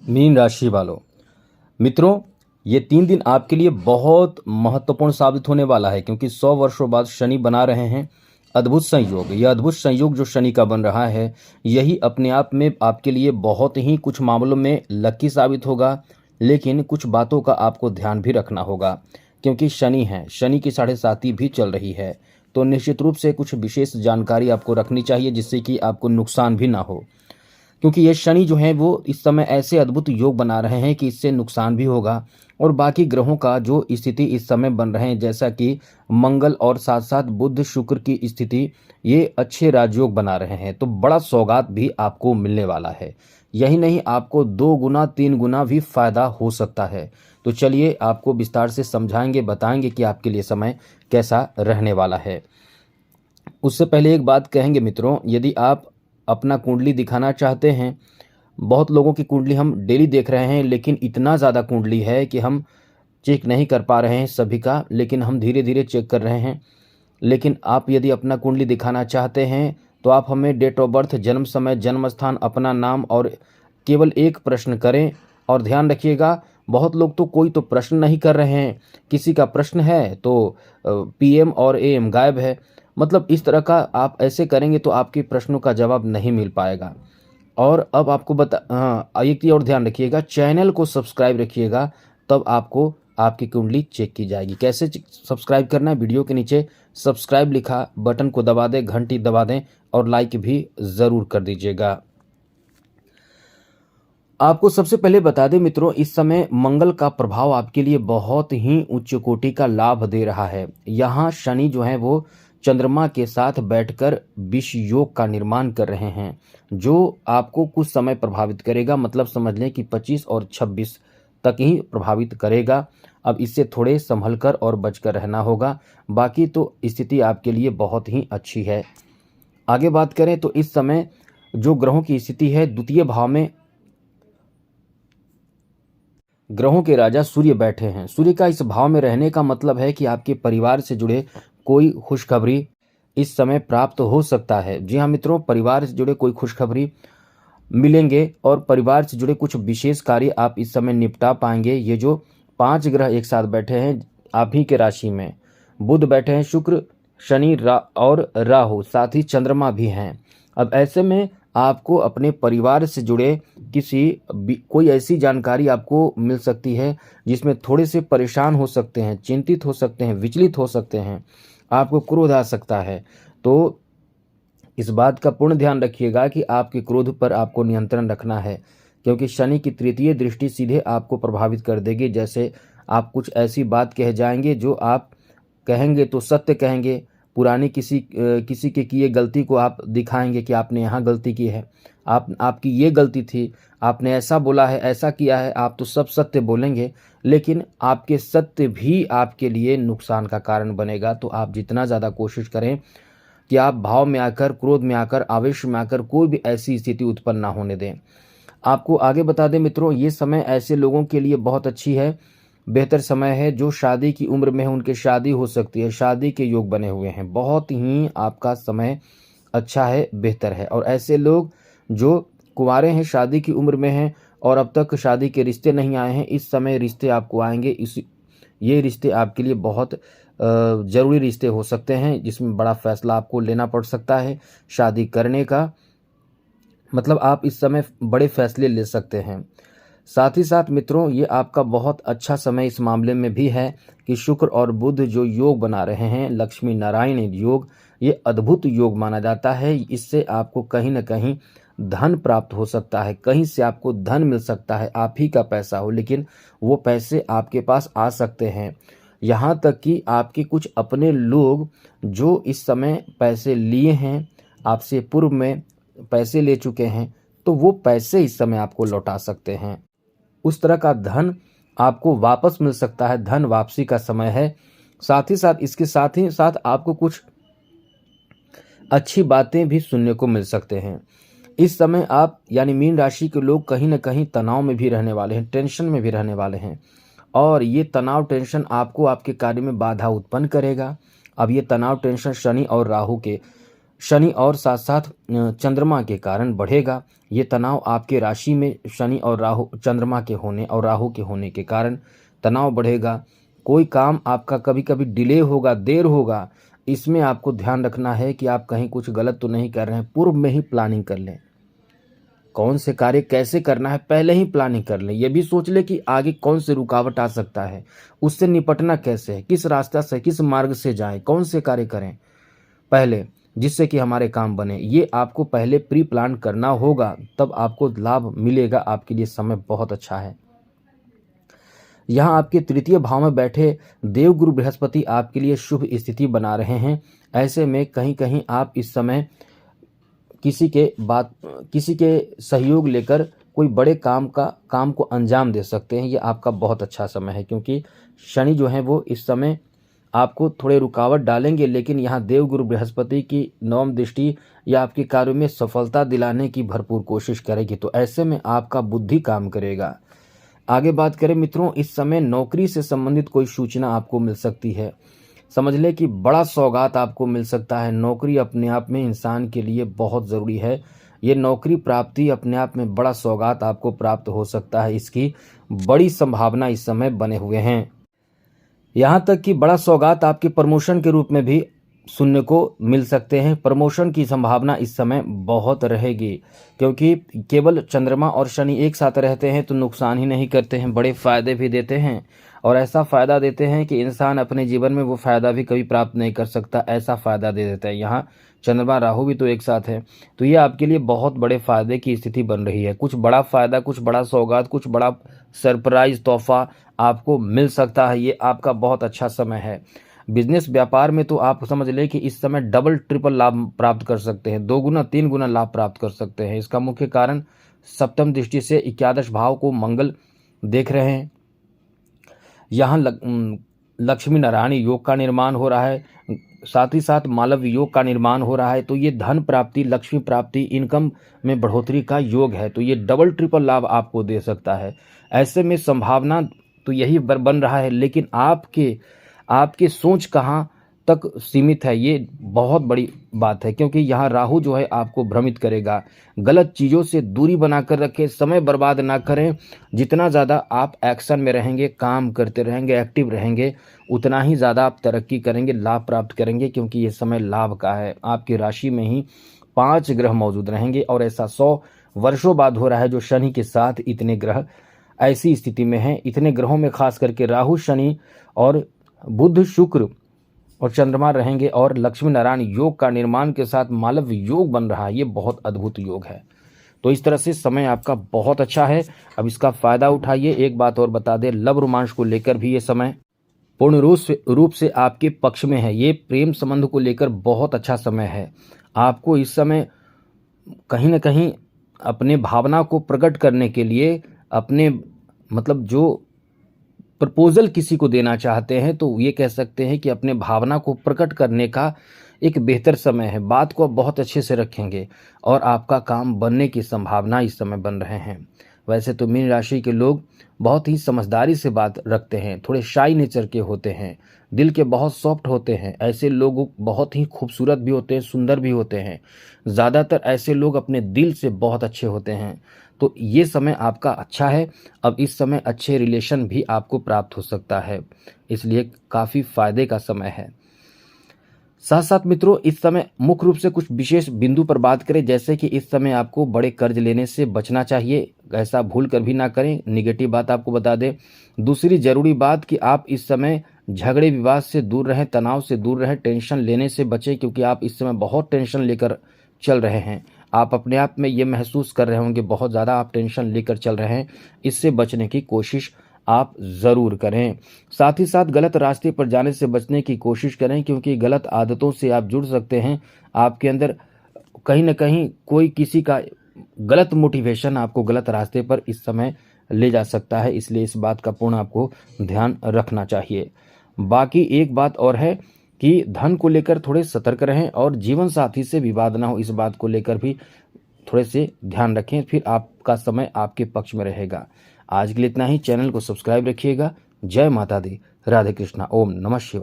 Mean राशि वालों, मित्रों, ये 3 दिन आपके लिए बहुत महत्वपूर्ण साबित होने वाला है क्योंकि 100 वर्षों बाद शनि बना रहे हैं अद्भुत संयोग। यह अद्भुत संयोग जो शनि का बन रहा है, यही अपने आप में आपके लिए बहुत ही कुछ मामलों में लकी साबित होगा। लेकिन कुछ बातों का आपको ध्यान भी रखना होगा क्योंकि शनि है, शनि की 7.5 भी चल रही है। तो निश्चित रूप से कुछ विशेष जानकारी आपको रखनी चाहिए जिससे कि आपको नुकसान भी ना हो, क्योंकि ये शनि जो है वो इस समय ऐसे अद्भुत योग बना रहे हैं कि इससे नुकसान भी होगा। और बाकी ग्रहों का जो स्थिति इस समय बन रहे हैं, जैसा कि मंगल और साथ साथ बुध शुक्र की स्थिति, ये अच्छे राजयोग बना रहे हैं, तो बड़ा सौगात भी आपको मिलने वाला है। यही नहीं, आपको 2 गुना 3 गुना भी फायदा हो सकता है। तो चलिए आपको विस्तार से समझाएंगे, बताएंगे कि आपके लिए समय कैसा रहने वाला है। उससे पहले एक बात कहेंगे मित्रों, यदि आप अपना कुंडली दिखाना चाहते हैं, बहुत लोगों की कुंडली हम डेली देख रहे हैं, लेकिन इतना ज़्यादा कुंडली है कि हम चेक नहीं कर पा रहे हैं सभी का, लेकिन हम धीरे धीरे चेक कर रहे हैं। लेकिन आप यदि अपना कुंडली दिखाना चाहते हैं तो आप हमें डेट ऑफ बर्थ, जन्म समय, जन्म स्थान, अपना नाम और केवल एक प्रश्न करें। और ध्यान रखिएगा, बहुत लोग तो कोई तो प्रश्न नहीं कर रहे हैं, किसी का प्रश्न है तो पीएम और एएम गायब है। मतलब इस तरह का आप ऐसे करेंगे तो आपके प्रश्नों का जवाब नहीं मिल पाएगा। और अब आपको एक चीज़ और ध्यान रखिएगा, चैनल को सब्सक्राइब रखिएगा, तब आपको आपकी कुंडली चेक की जाएगी। कैसे सब्सक्राइब करना है, वीडियो के नीचे सब्सक्राइब लिखा बटन को दबा दें, घंटी दबा दें और लाइक भी ज़रूर कर दीजिएगा। आपको सबसे पहले बता दें मित्रों, इस समय मंगल का प्रभाव आपके लिए बहुत ही उच्च कोटि का लाभ दे रहा है। यहाँ शनि जो है वो चंद्रमा के साथ बैठकर विष योग का निर्माण कर रहे हैं, जो आपको कुछ समय प्रभावित करेगा। मतलब समझ लें कि 25 और 26 तक ही प्रभावित करेगा। अब इससे थोड़े संभल कर और बचकर रहना होगा, बाकी तो स्थिति आपके लिए बहुत ही अच्छी है। आगे बात करें तो इस समय जो ग्रहों की स्थिति है, द्वितीय भाव में ग्रहों के राजा सूर्य बैठे हैं। सूर्य का इस भाव में रहने का मतलब है कि आपके परिवार से जुड़े कोई खुशखबरी इस समय प्राप्त हो सकता है। जी हाँ मित्रों, परिवार से जुड़े कोई खुशखबरी मिलेंगे और परिवार से जुड़े कुछ विशेष कार्य आप इस समय निपटा पाएंगे। ये जो 5 ग्रह एक साथ बैठे हैं आप ही के राशि में, बुध बैठे हैं, शुक्र, शनि और राहु, साथ ही चंद्रमा भी हैं। अब ऐसे में आपको अपने परिवार से जुड़े कोई ऐसी जानकारी आपको मिल सकती है जिसमें थोड़े से परेशान हो सकते हैं, चिंतित हो सकते हैं, विचलित हो सकते हैं, आपको क्रोध आ सकता है। तो इस बात का पूर्ण ध्यान रखिएगा कि आपके क्रोध पर आपको नियंत्रण रखना है, क्योंकि शनि की तृतीय दृष्टि सीधे आपको प्रभावित कर देगी। जैसे आप कुछ ऐसी बात कह जाएंगे जो आप कहेंगे तो सत्य कहेंगे, पुरानी किसी के किए गलती को आप दिखाएंगे कि आपने यहाँ गलती की है, आपकी ये गलती थी, आपने ऐसा बोला है, ऐसा किया है, आप तो सब सत्य बोलेंगे, लेकिन आपके सत्य भी आपके लिए नुकसान का कारण बनेगा। तो आप जितना ज़्यादा कोशिश करें कि आप भाव में आकर, क्रोध में आकर, आवेश में आकर कोई भी ऐसी स्थिति उत्पन्न ना होने दें। आपको आगे बता दें मित्रों, ये समय ऐसे लोगों के लिए बहुत अच्छी है, बेहतर समय है जो शादी की उम्र में है, उनके शादी हो सकती है, शादी के योग बने हुए हैं। बहुत ही आपका समय अच्छा है, बेहतर है। और ऐसे लोग जो कुंवारे हैं, शादी की उम्र में हैं और अब तक शादी के रिश्ते नहीं आए हैं, इस समय रिश्ते आपको आएंगे। ये रिश्ते आपके लिए बहुत ज़रूरी रिश्ते हो सकते हैं, जिसमें बड़ा फैसला आपको लेना पड़ सकता है शादी करने का। मतलब आप इस समय बड़े फैसले ले सकते हैं। साथ ही साथ मित्रों, ये आपका बहुत अच्छा समय इस मामले में भी है कि शुक्र और बुध जो योग बना रहे हैं, लक्ष्मी नारायण योग, ये अद्भुत योग माना जाता है। इससे आपको कहीं ना कहीं धन प्राप्त हो सकता है, कहीं से आपको धन मिल सकता है, आप ही का पैसा हो, लेकिन वो पैसे आपके पास आ सकते हैं। यहाँ तक कि आपके कुछ अपने लोग जो इस समय पैसे लिए हैं, आपसे पूर्व में पैसे ले चुके हैं, तो वो पैसे इस समय आपको लौटा सकते हैं। उस तरह का धन आपको वापस मिल सकता है, धन वापसी का समय है। साथ ही साथ इसके साथ ही साथ आपको कुछ अच्छी बातें भी सुनने को मिल सकते हैं। इस समय आप यानी मीन राशि के लोग कहीं ना कहीं तनाव में भी रहने वाले हैं, टेंशन में भी रहने वाले हैं, और ये तनाव टेंशन आपको आपके कार्य में बाधा उत्पन्न करेगा। अब ये तनाव टेंशन शनि और राहु के शनि और साथ साथ चंद्रमा के कारण बढ़ेगा। ये तनाव आपके राशि में शनि और राहु, चंद्रमा के होने और राहु के होने के कारण तनाव बढ़ेगा। कोई काम आपका कभी कभी डिले होगा, देर होगा, इसमें आपको ध्यान रखना है कि आप कहीं कुछ गलत तो नहीं कर रहे हैं। पूर्व में ही प्लानिंग कर लें, कौन से कार्य कैसे करना है पहले ही प्लानिंग कर लें। ये भी सोच लें कि आगे कौन से रुकावट आ सकता है, उससे निपटना कैसे है, किस रास्ता से, किस मार्ग से जाएं, कौन से कार्य करें पहले, जिससे कि हमारे काम बने। ये आपको पहले प्री प्लान करना होगा, तब आपको लाभ मिलेगा। आपके लिए समय बहुत अच्छा है। यहाँ आपके तृतीय भाव में बैठे देवगुरु बृहस्पति आपके लिए शुभ स्थिति बना रहे हैं। ऐसे में कहीं कहीं आप इस समय किसी के सहयोग लेकर कोई बड़े काम को अंजाम दे सकते हैं। ये आपका बहुत अच्छा समय है, क्योंकि शनि जो है वो इस समय आपको थोड़े रुकावट डालेंगे, लेकिन यहाँ देवगुरु बृहस्पति की नवम दृष्टि या आपके कार्यों में सफलता दिलाने की भरपूर कोशिश करेगी। तो ऐसे में आपका बुद्धि काम करेगा। आगे बात करें मित्रों, इस समय नौकरी से संबंधित कोई सूचना आपको मिल सकती है। समझ लें कि बड़ा सौगात आपको मिल सकता है। नौकरी अपने आप में इंसान के लिए बहुत ज़रूरी है। ये नौकरी प्राप्ति अपने आप में बड़ा सौगात आपको प्राप्त हो सकता है। इसकी बड़ी संभावना इस समय बने हुए हैं। यहाँ तक कि बड़ा सौगात आपके प्रमोशन के रूप में भी सुनने को मिल सकते हैं। प्रमोशन की संभावना इस समय बहुत रहेगी, क्योंकि केवल चंद्रमा और शनि एक साथ रहते हैं तो नुकसान ही नहीं करते हैं, बड़े फायदे भी देते हैं। और ऐसा फ़ायदा देते हैं कि इंसान अपने जीवन में वो फ़ायदा भी कभी प्राप्त नहीं कर सकता, ऐसा फ़ायदा दे देता है। यहाँ चंद्रमा राहु भी तो एक साथ है, तो ये आपके लिए बहुत बड़े फ़ायदे की स्थिति बन रही है। कुछ बड़ा फ़ायदा, कुछ बड़ा सौगात, कुछ बड़ा सरप्राइज तोहफा आपको मिल सकता है। ये आपका बहुत अच्छा समय है। बिजनेस व्यापार में तो आप समझ लें कि इस समय डबल ट्रिपल लाभ प्राप्त कर सकते हैं, 2 गुना 3 गुना लाभ प्राप्त कर सकते हैं। इसका मुख्य कारण सप्तम दृष्टि से 11 भाव को मंगल देख रहे हैं। यहाँ लक्ष्मी नारायण योग का निर्माण हो रहा है, साथ ही साथ मालव योग का निर्माण हो रहा है। तो ये धन प्राप्ति, लक्ष्मी प्राप्ति, इनकम में बढ़ोतरी का योग है। तो ये डबल ट्रिपल लाभ आपको दे सकता है। ऐसे में संभावना तो यही बन रहा है, लेकिन आपके सोच कहाँ तक सीमित है, ये बहुत बड़ी बात है। क्योंकि यहाँ राहु जो है आपको भ्रमित करेगा। गलत चीज़ों से दूरी बनाकर रखें, समय बर्बाद ना करें। जितना ज़्यादा आप एक्शन में रहेंगे, काम करते रहेंगे, एक्टिव रहेंगे, उतना ही ज़्यादा आप तरक्की करेंगे, लाभ प्राप्त करेंगे। क्योंकि ये समय लाभ का है। आपकी राशि में ही 5 ग्रह मौजूद रहेंगे, और ऐसा 100 वर्षों बाद हो रहा है जो शनि के साथ इतने ग्रह ऐसी स्थिति में हैं। इतने ग्रहों में खास करके राहु, शनि और बुध, शुक्र और चंद्रमा रहेंगे, और लक्ष्मी नारायण योग का निर्माण के साथ मालव योग बन रहा है। ये बहुत अद्भुत योग है। तो इस तरह से समय आपका बहुत अच्छा है। अब इसका फायदा उठाइए। एक बात और बता दें, लव रोमांस को लेकर भी ये समय पूर्ण रूप से आपके पक्ष में है। ये प्रेम संबंध को लेकर बहुत अच्छा समय है। आपको इस समय कहीं ना कहीं अपने भावना को प्रकट करने के लिए, अपने मतलब जो प्रपोजल किसी को देना चाहते हैं, तो ये कह सकते हैं कि अपने भावना को प्रकट करने का एक बेहतर समय है। बात को आप बहुत अच्छे से रखेंगे और आपका काम बनने की संभावना इस समय बन रहे हैं। वैसे तो मीन राशि के लोग बहुत ही समझदारी से बात रखते हैं, थोड़े शाई नेचर के होते हैं, दिल के बहुत सॉफ्ट होते हैं। ऐसे लोग बहुत ही खूबसूरत भी होते हैं, सुंदर भी होते हैं। ज़्यादातर ऐसे लोग अपने दिल से बहुत अच्छे होते हैं। तो ये समय आपका अच्छा है। अब इस समय अच्छे रिलेशन भी आपको प्राप्त हो सकता है, इसलिए काफ़ी फायदे का समय है। साथ साथ मित्रों, इस समय मुख्य रूप से कुछ विशेष बिंदु पर बात करें, जैसे कि इस समय आपको बड़े कर्ज लेने से बचना चाहिए। ऐसा भूल कर भी ना करें। निगेटिव बात आपको बता दें। दूसरी जरूरी बात कि आप इस समय झगड़े विवाद से दूर रहें, तनाव से दूर रहें, टेंशन लेने से बचें, क्योंकि आप इस समय बहुत टेंशन लेकर चल रहे हैं। आप अपने आप में ये महसूस कर रहे होंगे बहुत ज़्यादा आप टेंशन लेकर चल रहे हैं। इससे बचने की कोशिश आप ज़रूर करें। साथ ही साथ गलत रास्ते पर जाने से बचने की कोशिश करें, क्योंकि गलत आदतों से आप जुड़ सकते हैं। आपके अंदर कहीं ना कहीं कोई किसी का गलत मोटिवेशन आपको गलत रास्ते पर इस समय ले जा सकता है, इसलिए इस बात का पूर्ण आपको ध्यान रखना चाहिए। बाकी एक बात और है कि धन को लेकर थोड़े सतर्क रहें और जीवन साथी से विवाद ना हो, इस बात को लेकर भी थोड़े से ध्यान रखें, फिर आपका समय आपके पक्ष में रहेगा। आज के लिए इतना ही। चैनल को सब्सक्राइब रखिएगा। जय माता दी, राधे कृष्णा, ओम नमः शिवाय।